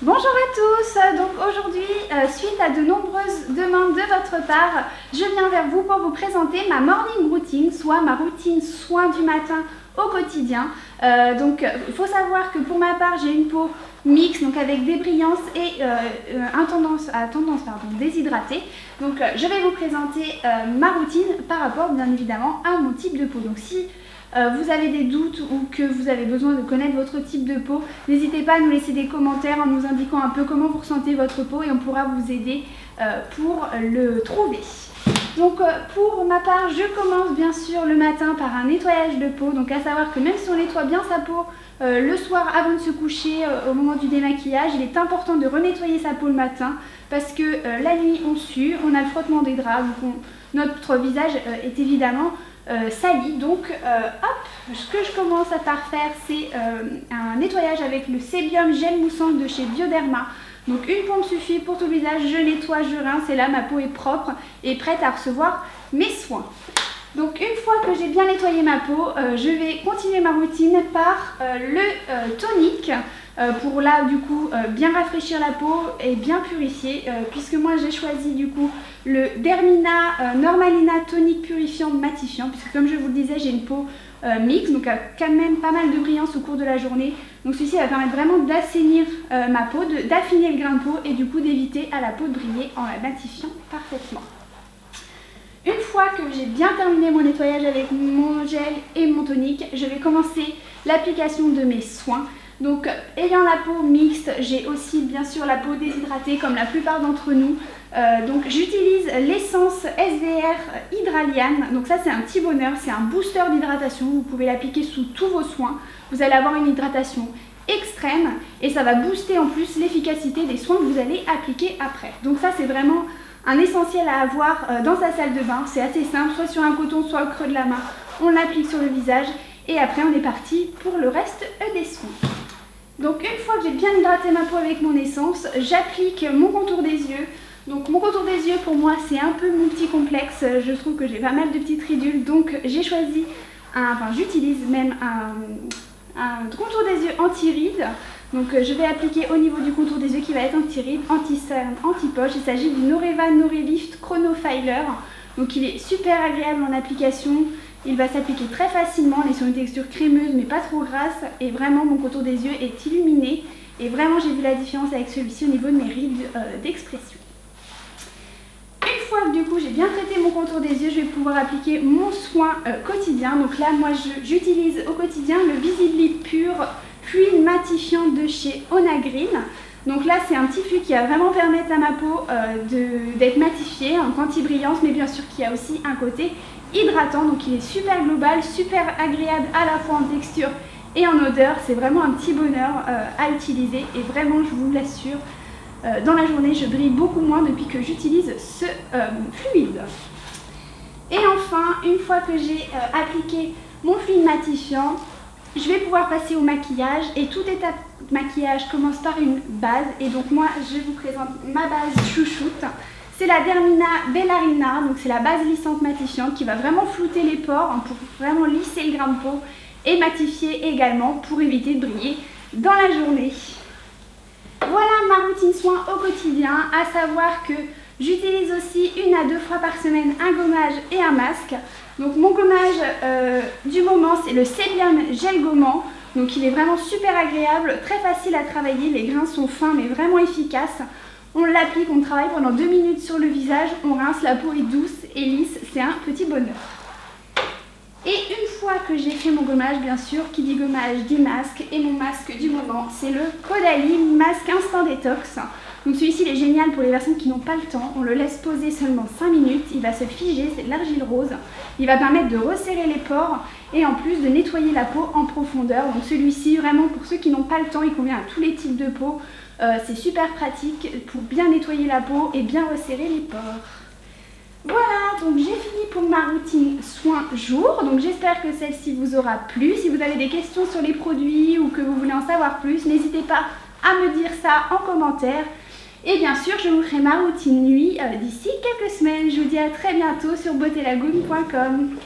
Bonjour à tous, donc aujourd'hui, suite à de nombreuses demandes de votre part, je viens vers vous pour vous présenter ma morning routine, soit ma routine soin du matin au quotidien. Il faut savoir que pour ma part, j'ai une peau mixte, donc avec des brillances et tendance déshydratée. Donc je vais vous présenter ma routine par rapport bien évidemment à mon type de peau. Donc si vous avez des doutes ou que vous avez besoin de connaître votre type de peau, n'hésitez pas à nous laisser des commentaires en nous indiquant un peu comment vous ressentez votre peau et on pourra vous aider pour le trouver. Donc pour ma part, je commence bien sûr le matin par un nettoyage de peau. Donc à savoir que même si on nettoie bien sa peau le soir avant de se coucher, au moment du démaquillage, il est important de renettoyer sa peau le matin parce que la nuit on sue, on a le frottement des draps, donc notre visage est évidemment sali. Donc ce que je commence par faire, c'est un nettoyage avec le Sébium gel moussant de chez Bioderma. Donc une pompe suffit pour tout le visage, je nettoie, je rince et là ma peau est propre et prête à recevoir mes soins. Donc une fois que j'ai bien nettoyé ma peau, je vais continuer ma routine par le tonique pour là du coup bien rafraîchir la peau et bien purifier, puisque moi j'ai choisi du coup le Dermina Normalina tonique purifiant matifiant, puisque comme je vous le disais, j'ai une peau mixte, donc quand même pas mal de brillance au cours de la journée. Donc ceci va permettre vraiment d'assainir ma peau, d'affiner le grain de peau et du coup d'éviter à la peau de briller en la matifiant parfaitement. Une fois que j'ai bien terminé mon nettoyage avec mon gel et mon tonique, je vais commencer l'application de mes soins. Donc ayant la peau mixte, j'ai aussi bien sûr la peau déshydratée comme la plupart d'entre nous. Donc j'utilise l'essence SDR Hydraliane. Donc ça c'est un petit bonheur, c'est un booster d'hydratation. Vous pouvez l'appliquer sous tous vos soins. Vous allez avoir une hydratation extrême et ça va booster en plus l'efficacité des soins que vous allez appliquer après. Donc ça c'est vraiment un essentiel à avoir dans sa salle de bain. C'est assez simple, soit sur un coton, soit au creux de la main. On l'applique sur le visage et après on est parti pour le reste des soins. Donc une fois que j'ai bien hydraté ma peau avec mon essence, j'applique mon contour des yeux. Donc mon contour des yeux pour moi c'est un peu mon petit complexe, je trouve que j'ai pas mal de petites ridules, donc j'ai choisi, j'utilise même un contour des yeux anti-rides. Donc je vais appliquer au niveau du contour des yeux qui va être anti-rides, anti-cerne, anti-poche. Il s'agit du Noreva Norelift Chrono Filer. Donc il est super agréable en application. Il va s'appliquer très facilement, il est sur une texture crémeuse mais pas trop grasse. Et vraiment mon contour des yeux est illuminé. Et vraiment j'ai vu la différence avec celui-ci au niveau de mes rides d'expression. Une fois que du coup j'ai bien traité mon contour des yeux, je vais pouvoir appliquer mon soin quotidien. Donc là moi j'utilise au quotidien le Visibly Pure Fluide Matifiant de chez Onagreen. Donc là c'est un petit fluide qui va vraiment permettre à ma peau d'être matifiée, donc anti-brillance, mais bien sûr qui a aussi un côté hydratant. Donc il est super global, super agréable à la fois en texture et en odeur. C'est vraiment un petit bonheur à utiliser et vraiment je vous l'assure, dans la journée je brille beaucoup moins depuis que j'utilise ce fluide. Et enfin, une fois que j'ai appliqué mon fluide matifiant, je vais pouvoir passer au maquillage et toute étape de maquillage commence par une base. Et donc moi je vous présente ma base chouchoute. C'est la Dermina Bellarina, donc c'est la base lissante matifiante qui va vraiment flouter les pores pour vraiment lisser le grain de peau et matifier également pour éviter de briller dans la journée. Voilà ma routine soin au quotidien, à savoir que j'utilise aussi 1 à 2 fois par semaine un gommage et un masque. Donc mon gommage du moment c'est le Sébium gel gommant. Donc il est vraiment super agréable, très facile à travailler, les grains sont fins mais vraiment efficaces. On l'applique, on travaille pendant 2 minutes sur le visage, on rince, la peau est douce et lisse, c'est un petit bonheur. Et une fois que j'ai fait mon gommage, bien sûr, qui dit gommage dit masque, et mon masque du moment, c'est le Caudalie Masque Instant Détox. Donc celui-ci il est génial pour les personnes qui n'ont pas le temps, on le laisse poser seulement 5 minutes, il va se figer, c'est de l'argile rose. Il va permettre de resserrer les pores et en plus de nettoyer la peau en profondeur. Donc celui-ci, vraiment pour ceux qui n'ont pas le temps, il convient à tous les types de peau. C'est super pratique pour bien nettoyer la peau et bien resserrer les pores. Voilà, donc j'ai fini pour ma routine soin jour. Donc j'espère que celle-ci vous aura plu. Si vous avez des questions sur les produits ou que vous voulez en savoir plus, n'hésitez pas à me dire ça en commentaire. Et bien sûr, je vous ferai ma routine nuit d'ici quelques semaines. Je vous dis à très bientôt sur beautélagoon.com.